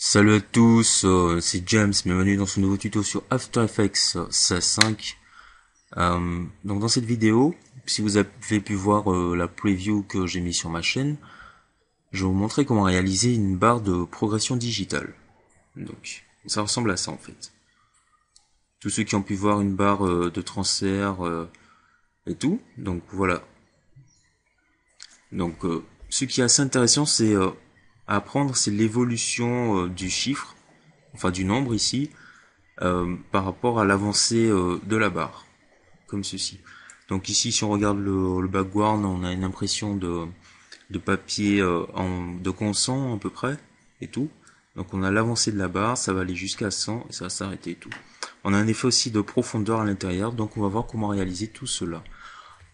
Salut à tous, c'est James, bienvenue dans ce nouveau tuto sur After Effects 16.5. Donc dans cette vidéo, si vous avez pu voir la preview que j'ai mis sur ma chaîne, je vais vous montrer comment réaliser une barre de progression digitale. Donc ça ressemble à ça en fait. Tous ceux qui ont pu voir une barre de transfert et tout, donc voilà. Donc ce qui est assez intéressant, c'est à apprendre, c'est l'évolution du chiffre, enfin du nombre ici, par rapport à l'avancée de la barre, comme ceci. Donc ici, si on regarde le background, on a une impression de papier de consent à peu près, et tout. Donc on a l'avancée de la barre, ça va aller jusqu'à 100, et ça va s'arrêter et tout. On a un effet aussi de profondeur à l'intérieur, donc on va voir comment réaliser tout cela.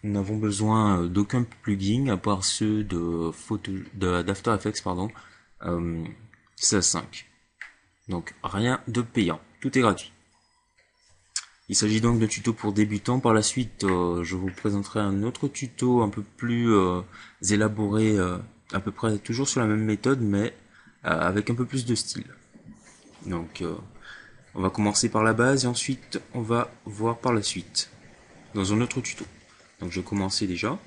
Nous n'avons besoin d'aucun plugin à part ceux d'After Effects, pardon, 16.5. Donc rien de payant, tout est gratuit. Il s'agit donc d'un tuto pour débutants. Par la suite, je vous présenterai un autre tuto un peu plus élaboré, à peu près toujours sur la même méthode, mais avec un peu plus de style. Donc on va commencer par la base et ensuite on va voir par la suite dans un autre tuto. Donc je vais commencer déjà.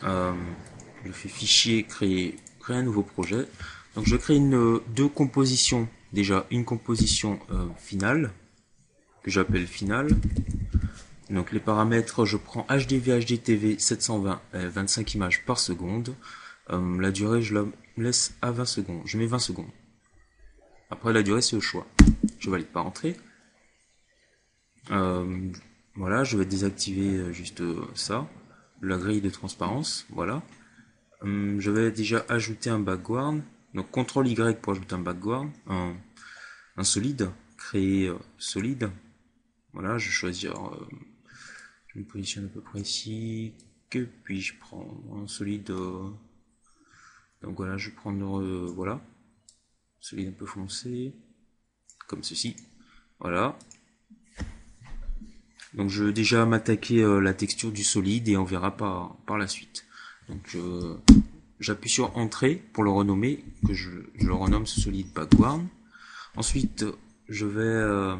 Je fais fichier, créer un nouveau projet. Donc je crée deux compositions. Déjà une composition finale que j'appelle finale. Donc les paramètres, je prends HDV, HDTV 720, 25 images par seconde. La durée, je la laisse à 20 secondes. Je mets 20 secondes. Après la durée, c'est au choix. Je valide pas entrer. Voilà, je vais désactiver juste ça, la grille de transparence. Voilà. Je vais déjà ajouter un background. Donc CTRL Y pour ajouter un background, un solide, créer solide. Voilà, je vais choisir, je me positionne à peu près ici. Que puis-je prendre? Un solide. Donc voilà, je vais prendre, voilà, solide un peu foncé, comme ceci. Voilà. Donc je vais déjà m'attaquer la texture du solide et on verra par la suite. Donc j'appuie sur Entrée pour le renommer, que je le renomme ce solide background. Ensuite, je vais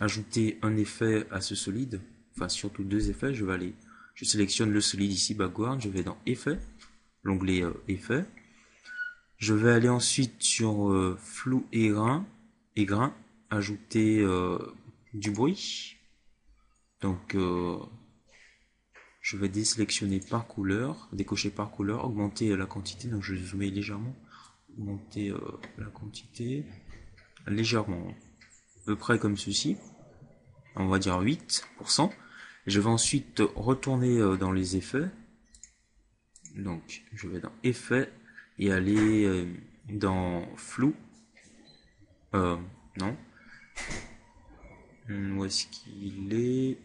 ajouter un effet à ce solide, enfin surtout deux effets. Je sélectionne le solide ici, background, je vais dans Effets, l'onglet Effets. Je vais aller ensuite sur Flou et grain, ajouter du bruit. Donc je vais désélectionner par couleur, décocher par couleur, augmenter la quantité, donc je vais zoomer légèrement, augmenter la quantité légèrement, à peu près comme ceci, on va dire 8%. Je vais ensuite retourner dans les effets, donc je vais dans effets et aller dans flou, non, où est-ce qu'il est?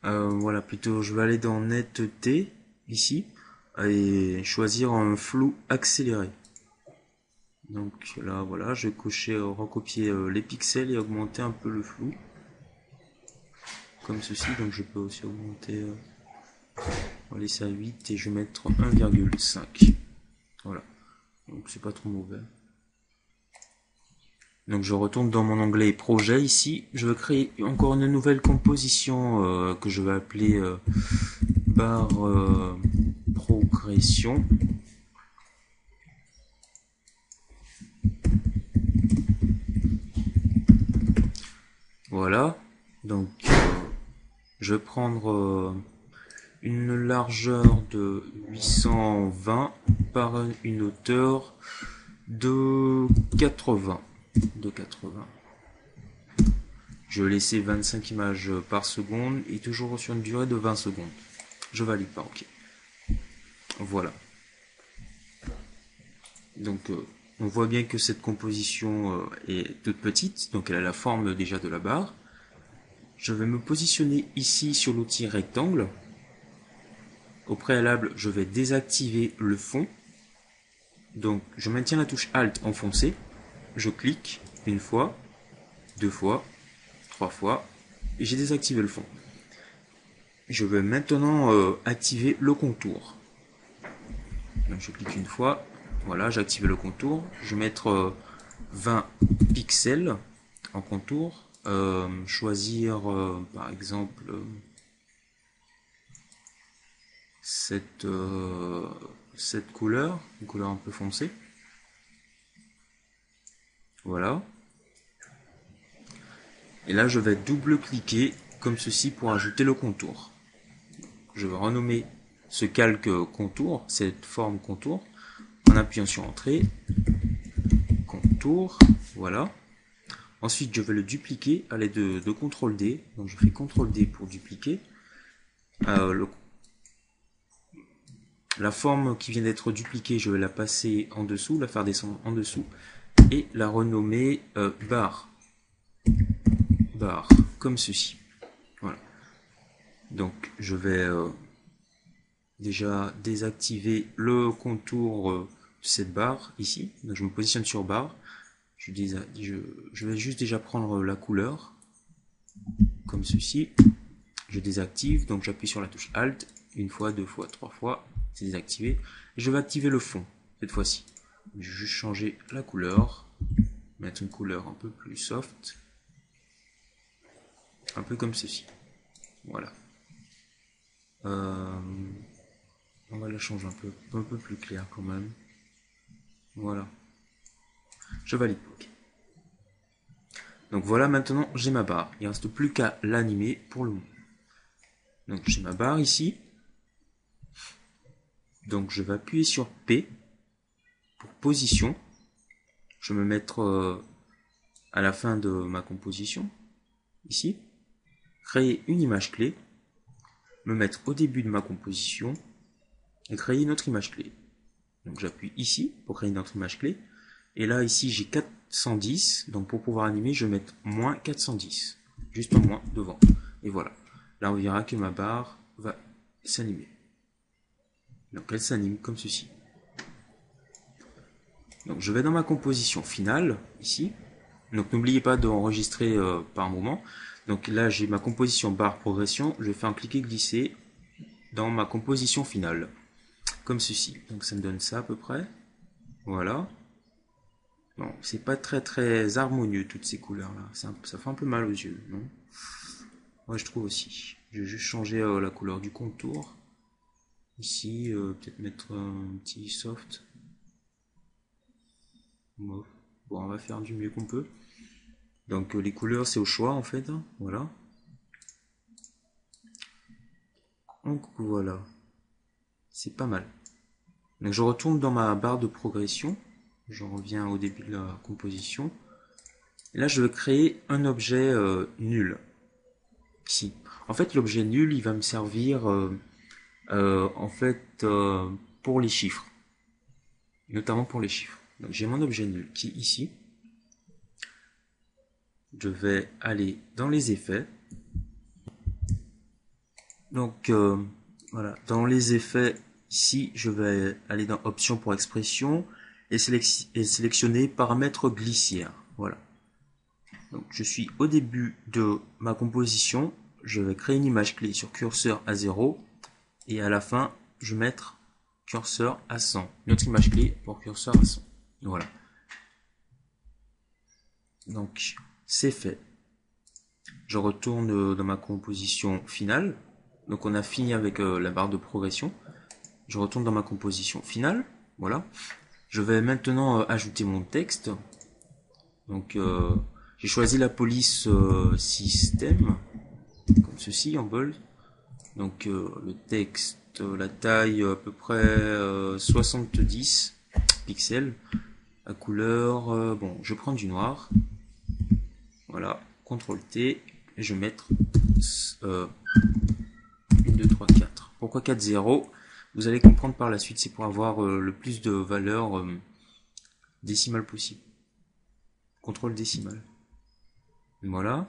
Voilà, plutôt je vais aller dans netteté ici et choisir un flou accéléré. Donc là voilà, je vais cocher, recopier les pixels et augmenter un peu le flou comme ceci. Donc je peux aussi augmenter, on va laisser à 8 et je vais mettre 1,5. Voilà, donc c'est pas trop mauvais. Donc je retourne dans mon onglet projet ici, je vais créer encore une nouvelle composition que je vais appeler barre progression. Voilà, donc je vais prendre une largeur de 820 par une hauteur de 80. Je vais laisser 25 images par seconde et toujours sur une durée de 20 secondes. Je valide pas, ok. Voilà. Donc on voit bien que cette composition est toute petite, donc elle a la forme déjà de la barre. Je vais me positionner ici sur l'outil rectangle. Au préalable, je vais désactiver le fond. Donc je maintiens la touche Alt enfoncée. Je clique une fois, deux fois, trois fois, et j'ai désactivé le fond. Je vais maintenant activer le contour. Donc je clique une fois, Voilà, j'ai activé le contour. Je vais mettre 20 pixels en contour. Choisir par exemple cette couleur, une couleur un peu foncée. Voilà. Et là, je vais double-cliquer comme ceci pour ajouter le contour. Je vais renommer ce calque contour, cette forme contour, en appuyant sur Entrée, contour, voilà. Ensuite, je vais le dupliquer à l'aide de CTRL D. Donc, je fais CTRL D pour dupliquer. La forme qui vient d'être dupliquée, je vais la passer en dessous, la faire descendre en dessous et la renommer barre, comme ceci. Voilà. Donc, je vais déjà désactiver le contour de cette barre ici. Donc, je me positionne sur barre. Je vais juste déjà prendre la couleur comme ceci. Je désactive, donc j'appuie sur la touche Alt, une fois, deux fois, trois fois, c'est désactivé. Et je vais activer le fond, cette fois-ci. Je vais juste changer la couleur, mettre une couleur un peu plus soft, un peu comme ceci. Voilà. On va la changer un peu plus clair quand même. Voilà. Je valide. Donc voilà, maintenant j'ai ma barre. Il ne reste plus qu'à l'animer pour le moment. Donc j'ai ma barre ici. Donc je vais appuyer sur P pour position. Je vais me mettre à la fin de ma composition, ici. Créer une image clé. Me mettre au début de ma composition. Et créer une autre image clé. Donc j'appuie ici pour créer une autre image clé. Et là ici j'ai 410. Donc pour pouvoir animer je vais mettre moins 410. Juste en moins devant. Et voilà. Là on verra que ma barre va s'animer. Donc elle s'anime comme ceci. Donc je vais dans ma composition finale, ici. Donc n'oubliez pas d'enregistrer par moment. Donc là j'ai ma composition barre progression. Je vais faire un cliquer glisser dans ma composition finale. Comme ceci. Donc ça me donne ça à peu près. Voilà. Bon, c'est pas très harmonieux toutes ces couleurs là. Ça fait un peu mal aux yeux, non? Moi je trouve aussi. Je vais juste changer la couleur du contour. Ici, peut-être mettre un petit soft. Bon, on va faire du mieux qu'on peut. Donc les couleurs c'est au choix en fait. Hein, voilà. Donc voilà. C'est pas mal. Donc je retourne dans ma barre de progression. Je reviens au début de la composition. Et là je vais créer un objet nul. Ici. En fait l'objet nul il va me servir en fait pour les chiffres. Notamment pour les chiffres. Donc j'ai mon objet nul qui est ici. Je vais aller dans les effets. Donc voilà, dans les effets, ici je vais aller dans options pour expression et sélectionner paramètres glissière. Voilà. Donc je suis au début de ma composition, je vais créer une image clé sur curseur à 0 et à la fin je vais mettre curseur à 100. Une autre image clé pour curseur à 100. Voilà. Donc c'est fait. Je retourne dans ma composition finale. Donc on a fini avec la barre de progression. Je retourne dans ma composition finale. Voilà. Je vais maintenant ajouter mon texte. Donc j'ai choisi la police système. Comme ceci en bold. Donc le texte, la taille à peu près 70 pixels. La couleur, bon, je prends du noir. Voilà. CTRL T. Et je vais mettre 1, 2, 3, 4. Pourquoi 4, 0? Vous allez comprendre par la suite, c'est pour avoir le plus de valeurs décimales possible. Contrôle décimal. Voilà.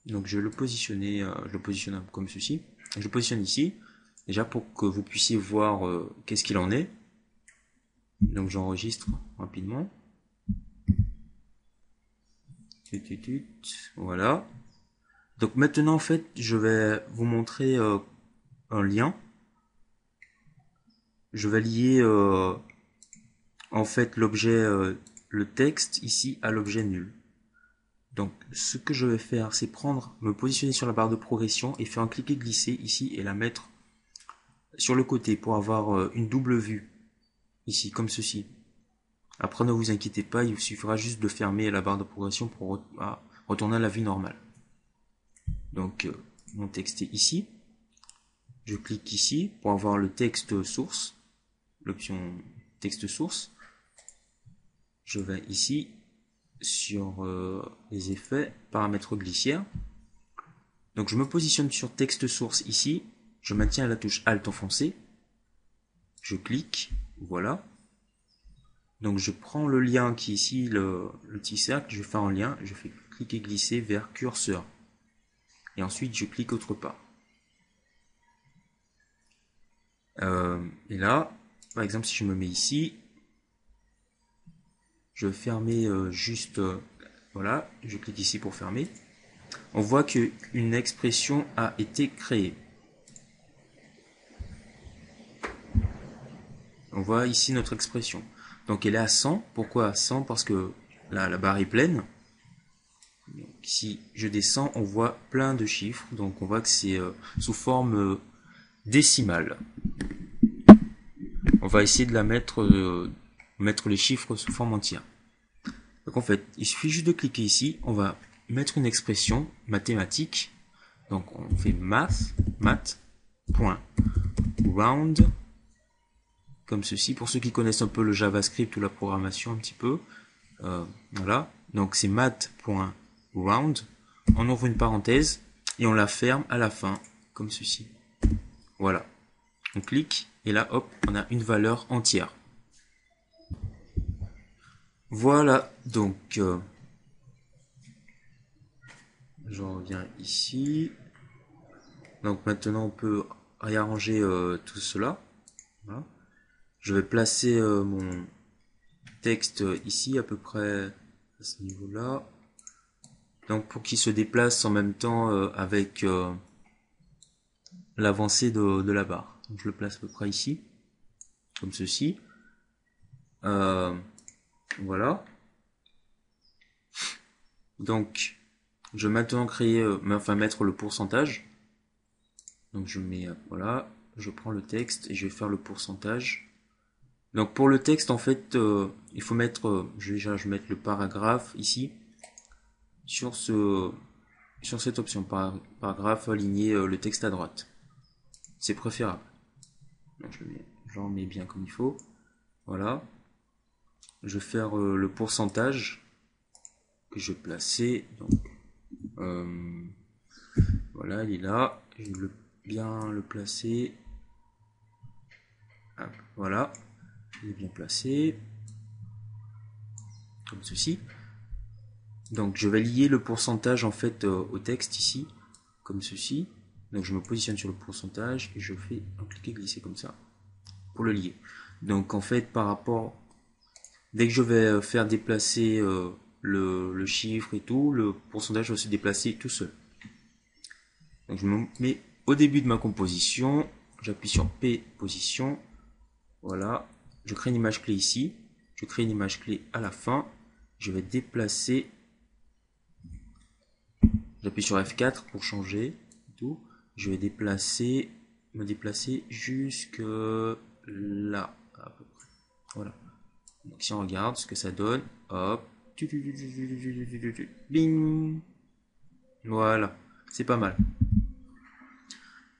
Donc je vais le positionner, je le positionne comme ceci. Je le positionne ici, déjà pour que vous puissiez voir qu'est-ce qu'il en est. Donc j'enregistre rapidement. Voilà. Donc maintenant en fait, je vais vous montrer un lien. Je vais lier en fait l'objet, le texte ici a l'objet nul. Donc ce que je vais faire, c'est me positionner sur la barre de progression et faire un cliquer-glisser ici et la mettre sur le côté pour avoir une double vue ici, comme ceci. Après, ne vous inquiétez pas, il suffira juste de fermer la barre de progression pour retourner à la vue normale. Donc mon texte est ici. Je clique ici pour avoir le texte source, l'option texte source. Je vais ici sur les effets, paramètres glissière. Donc je me positionne sur texte source ici, je maintiens la touche Alt enfoncée, je clique, voilà. Donc je prends le lien qui est ici, le petit cercle, je fais un lien, je fais cliquer glisser vers curseur. Et ensuite je clique autre part. Et là, par exemple si je me mets ici, je vais fermer juste, voilà, je clique ici pour fermer. On voit qu'une expression a été créée. On voit ici notre expression. Donc elle est à 100. Pourquoi à 100? Parce que là, la barre est pleine. Donc, si je descends, on voit plein de chiffres. Donc on voit que c'est sous forme décimale. On va essayer de la mettre les chiffres sous forme entière. Donc en fait, il suffit juste de cliquer ici. On va mettre une expression mathématique. Donc on fait math.round comme ceci. Pour ceux qui connaissent un peu le JavaScript ou la programmation un petit peu, voilà. Donc c'est math.round. On ouvre une parenthèse et on la ferme à la fin comme ceci. Voilà. On clique et là, hop, on a une valeur entière. Voilà. Donc je reviens ici. Donc maintenant on peut réarranger tout cela. Voilà. Je vais placer mon texte ici à peu près à ce niveau-là. Donc pour qu'il se déplace en même temps avec l'avancée de la barre. Donc, je le place à peu près ici, comme ceci. Voilà. Donc je vais maintenant créer, mettre le pourcentage. Donc je mets, voilà, je prends le texte et je vais faire le pourcentage. Donc pour le texte, en fait, il faut mettre, je vais mettre le paragraphe ici, sur cette option, paragraphe, aligner le texte à droite. C'est préférable. Donc j'en mets bien comme il faut. Voilà. Je vais faire le pourcentage que je vais placer. Donc, voilà, il est là. Je vais bien le placer. Hop, voilà. Il est bien placé. Comme ceci. Donc je vais lier le pourcentage en fait au texte ici. Comme ceci. Donc je me positionne sur le pourcentage et je fais un cliquer glisser comme ça. Pour le lier. Donc en fait par rapport... Dès que je vais faire déplacer le chiffre et tout, le pourcentage va se déplacer tout seul. Donc je me mets au début de ma composition, j'appuie sur P position, voilà, je crée une image clé ici, je crée une image clé à la fin, je vais déplacer, j'appuie sur F4 pour changer, tout, je vais me déplacer jusque là, à peu près, voilà. Donc si on regarde ce que ça donne, hop, bing, voilà, c'est pas mal.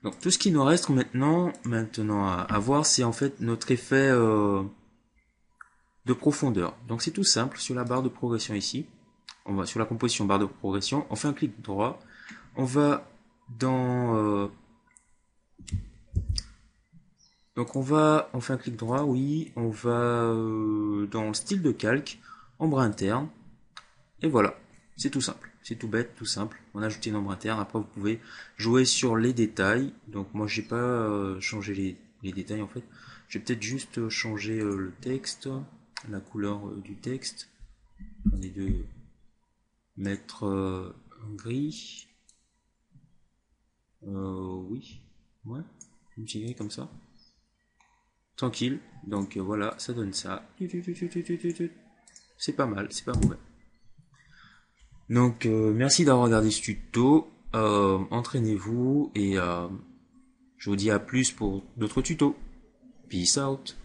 Donc tout ce qui nous reste maintenant à voir, c'est en fait notre effet de profondeur. Donc c'est tout simple, sur la barre de progression ici, on va sur la composition barre de progression, on fait un clic droit, on va dans donc on fait un clic droit, oui, on va dans style de calque, ombre interne, et voilà, c'est tout simple, c'est tout bête, tout simple. On a ajouté une ombre interne, après vous pouvez jouer sur les détails. Donc moi j'ai pas changé les détails en fait. Je vais peut-être juste changer le texte, la couleur du texte. On est de mettre un gris. Oui, ouais, un petit gris comme ça. tranquille. Donc voilà, ça donne ça. C'est pas mal, c'est pas mauvais. Donc merci d'avoir regardé ce tuto. Entraînez-vous et je vous dis à plus pour d'autres tutos. Peace out.